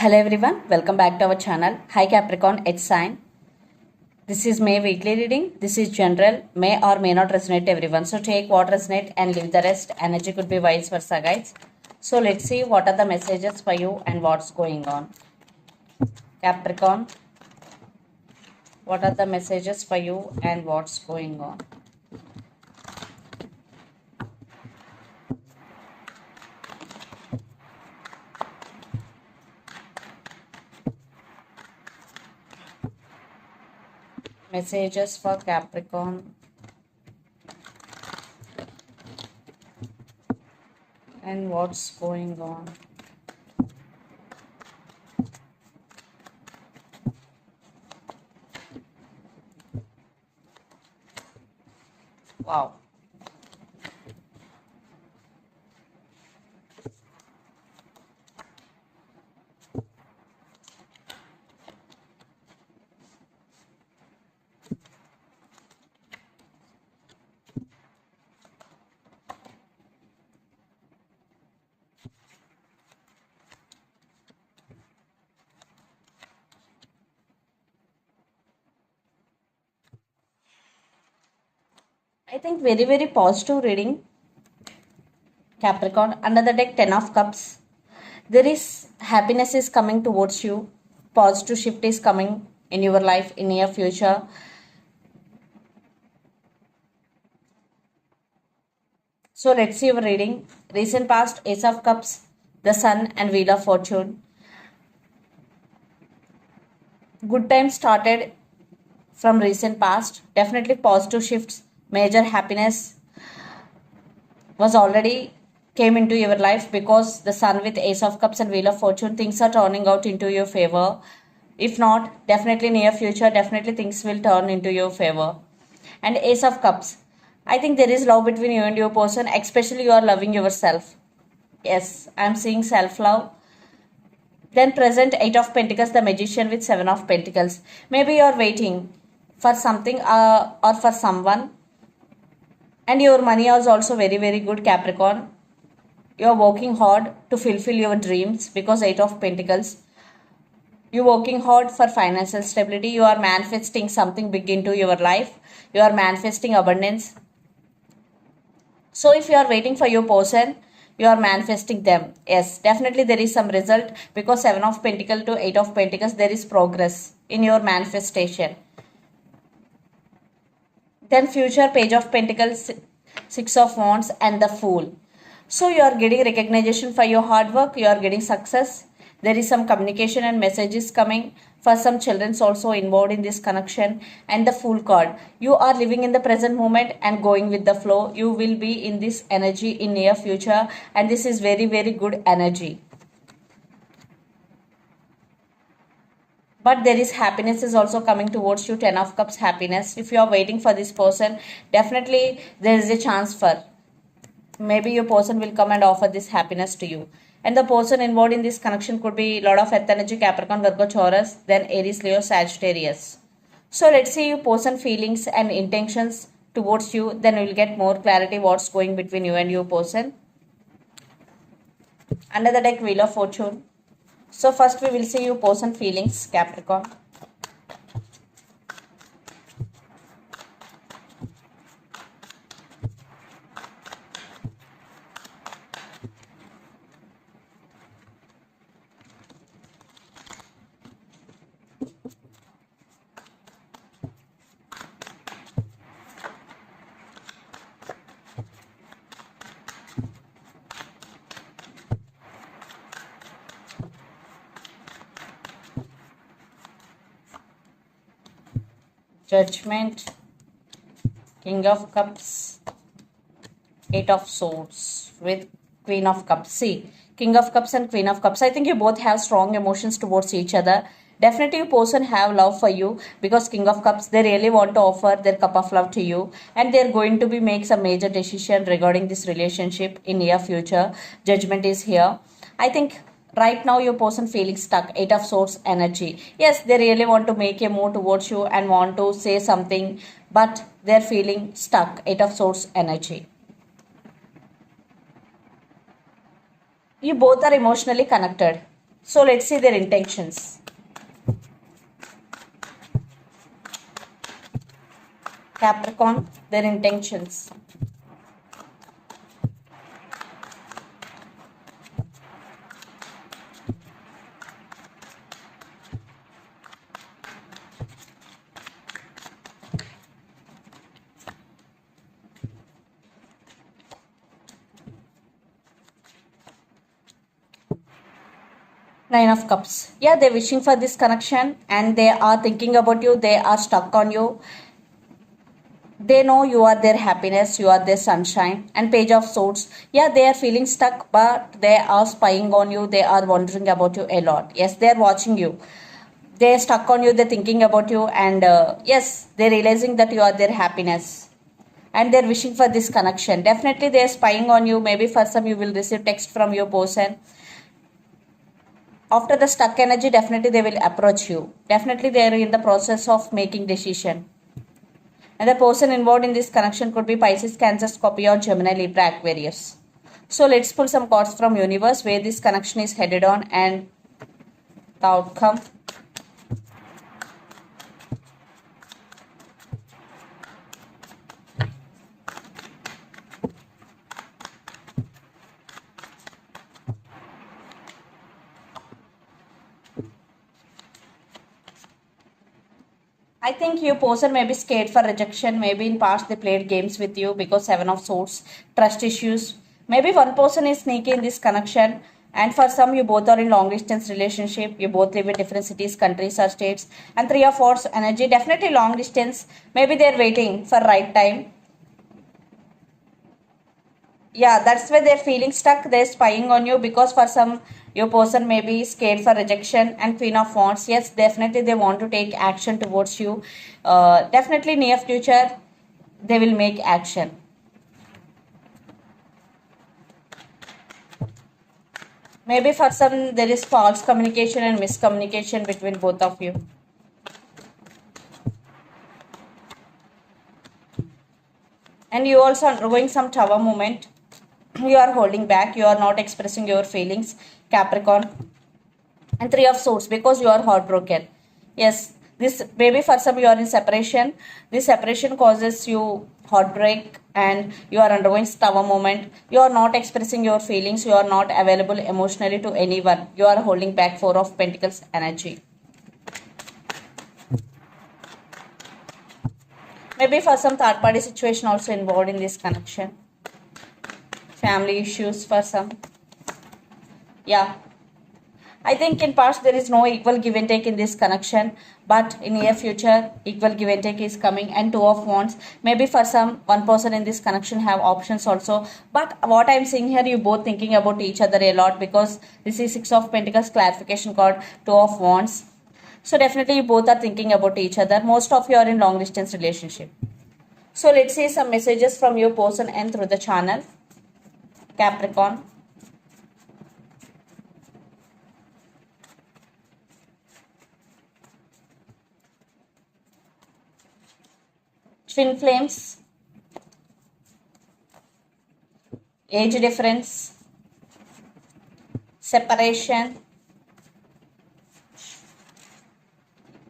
Hello everyone, welcome back to our channel. Hi Capricorn, it's sign. This is May weekly reading. This is general, may or may not resonate everyone. So take what resonate and leave the rest. Energy could be vice versa, guys. So let's see what are the messages for you and what's going on. Capricorn, what are the messages for you and what's going on? Messages for Capricorn and what's going on. Wow. I think very positive reading. Capricorn, under the deck 10 of cups. There is happiness is coming towards you. Positive shift is coming in your life in near future. So let's see your reading. Recent past, Ace of Cups, the Sun and Wheel of Fortune. Good times started from recent past. Definitely positive shifts. Major happiness was already came into your life because the Sun with Ace of Cups and Wheel of Fortune, things are turning out into your favor. If not, definitely near future, definitely things will turn into your favor. And Ace of Cups, I think there is love between you and your person, especially you are loving yourself. Yes, I am seeing self-love. Then present 8 of Pentacles, the Magician with 7 of Pentacles. Maybe you are waiting for something or for someone. And your money is also very good, Capricorn. You are working hard to fulfill your dreams because 8 of Pentacles. You're working hard for financial stability. You are manifesting something big into your life. You are manifesting abundance. So if you are waiting for your person, you are manifesting them. Yes, definitely there is some result because 7 of Pentacles to 8 of Pentacles, there is progress in your manifestation. Then future, Page of Pentacles, 6 of Wands and the Fool. So you are getting recognition for your hard work. You are getting success. There is some communication and messages coming. For some children also involved in this connection. And the Fool card. You are living in the present moment and going with the flow. You will be in this energy in near future. And this is very good energy. But there is happiness is also coming towards you. 10 of Cups happiness. If you are waiting for this person, definitely there is a chance for maybe your person will come and offer this happiness to you. And the person involved in this connection could be a lot of Earth energy, Capricorn, Virgo, Taurus, then Aries, Leo, Sagittarius. So let's see your person feelings and intentions towards you. Then we will get more clarity what's going between you and your person. Under the deck, Wheel of Fortune. So first we will see your person feelings, Capricorn. Judgment, King of Cups, 8 of Swords with Queen of Cups. See, King of Cups and Queen of Cups. I think you both have strong emotions towards each other. Definitely your person have love for you because King of Cups, they really want to offer their cup of love to you. And they're going to be make some major decision regarding this relationship in near future. Judgment is here. I think right now your person feeling stuck. 8 of Swords energy. Yes, they really want to make a move towards you and want to say something, but they're feeling stuck. 8 of Swords energy. You both are emotionally connected. So let's see their intentions. Capricorn, their intentions. Nine of Cups. Yeah, they're wishing for this connection and they are thinking about you. They are stuck on you. They know you are their happiness, you are their sunshine. And Page of Swords. Yeah, they are feeling stuck, but they are spying on you. They are wondering about you a lot. Yes, they are watching you. They are stuck on you. They're thinking about you. And yes, they're realizing that you are their happiness. And they're wishing for this connection. Definitely, they're spying on you. Maybe for some, you will receive text from your person. After the stuck energy, definitely they will approach you. Definitely, they are in the process of making decision. And the person involved in this connection could be Pisces, Cancer, Scorpio, Gemini, Libra, Aquarius. So let's pull some cards from universe where this connection is headed on and the outcome. I think your person may be scared for rejection. Maybe in past they played games with you because Seven of Swords, trust issues. Maybe one person is sneaky in this connection, and for some you both are in long distance relationship. You both live in different cities, countries, or states. And Three of Swords energy, definitely long distance. Maybe they're waiting for right time. Yeah, that's why they're feeling stuck. They're spying on you because for some your person may be scared for rejection. And Queen of Wands, yes, definitely they want to take action towards you. Definitely near future they will make action. Maybe for some there is false communication and miscommunication between both of you. And you also undergoing some tower moment. You are holding back, you are not expressing your feelings, Capricorn. And Three of Swords, because you are heartbroken. Yes, this maybe for some you are in separation. This separation causes you heartbreak and you are undergoing tower moment. You are not expressing your feelings, you are not available emotionally to anyone. You are holding back. Four of Pentacles energy. Maybe for some third party situation also involved in this connection. Family issues for some. Yeah, I think in past there is no equal give and take in this connection, but in near future equal give and take is coming. And Two of Wands, maybe for some one person in this connection have options also, but what I'm seeing here, you both thinking about each other a lot because this is Six of Pentacles clarification card, Two of Wands. So definitely you both are thinking about each other. Most of you are in long distance relationship. So let's see some messages from your person and through the channel, Capricorn. Twin flames, age difference, separation,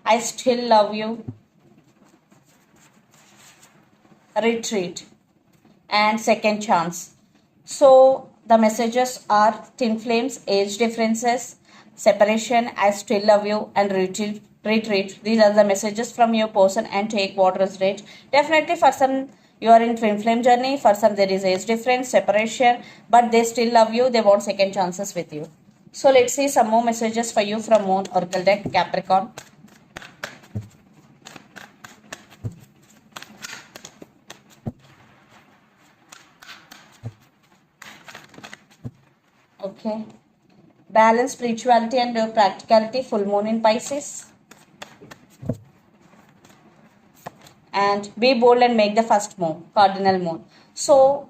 I still love you, retreat, and second chance. So the messages are twin flames, age differences, separation, I still love you, and retreat. Retreat. These are the messages from your person and take what resonate. Definitely for some you are in twin flame journey, for some there is age difference, separation, but they still love you, they want second chances with you. So let's see some more messages for you from Moon Oracle deck, Capricorn. Okay. Balance, spirituality and practicality, full moon in Pisces. And be bold and make the first move, cardinal moon. So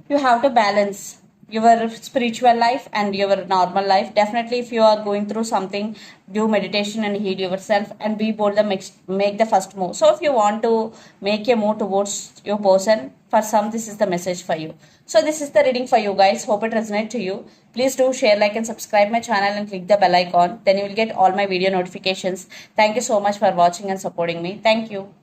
you have to balance your spiritual life and your normal life. Definitely, if you are going through something, do meditation and heal yourself and be bold and make the first move. So if you want to make a move towards your person, for some this is the message for you. So this is the reading for you guys. Hope it resonates to you. Please do share, like and subscribe my channel and click the bell icon. Then you will get all my video notifications. Thank you so much for watching and supporting me. Thank you.